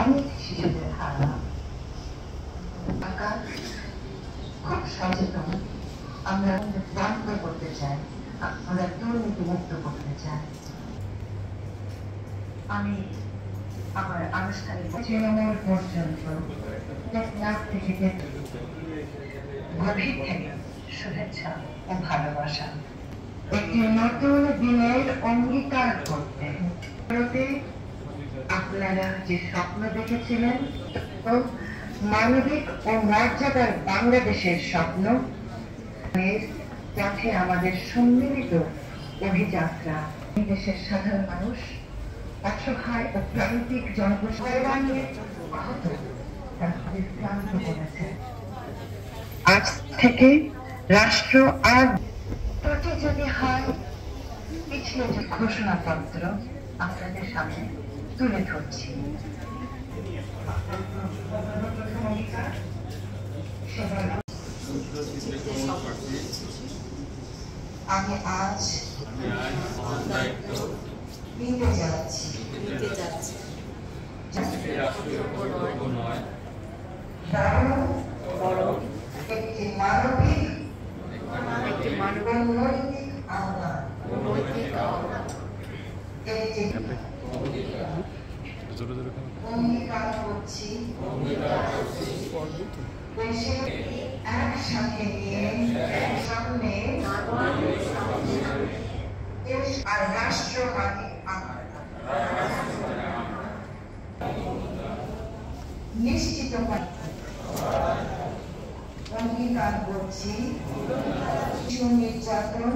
অনেক শিশুদের হারালাম। খুব সচেতন, আমরা বন্ধ করতে চাই, আমরা দুর্নীতি মুক্ত করতে চাই। আমি আমার আনুষ্ঠানিক তৃণমূল পর্যন্ত টেকনাফ থেকে গভীর থেকে শুভেচ্ছা ও ভালোবাসা। একটি নতুন দিনের অঙ্গীকার করতে আপনারা যে স্বপ্ন দেখেছিলেন, মানবিক ও মর্যাদার বাংলাদেশের স্বপ্ন, পথে আমাদের সম্মিলিত অভিযাত্রা। দেশের সাধারণ মানুষ, অসহায় ও প্রান্তিক জনগোষ্ঠী ক্লান্ত করেছে। আজ থেকে রাষ্ট্র আর ত্রুটি যদি হয়, পিছলে যে ঘোষণাপত্র আপনাদের সামনে তুলে ধরছি। আমি আজ নিতে যাচ্ছি একটি মানবিক নৈতিক আহ্বান, অঙ্গীকার করছি দেশে একসাথে নিয়ে সামনে দেশ আর রাষ্ট্র মানে নিশ্চিত অঙ্গীকার করছি নির্যাতন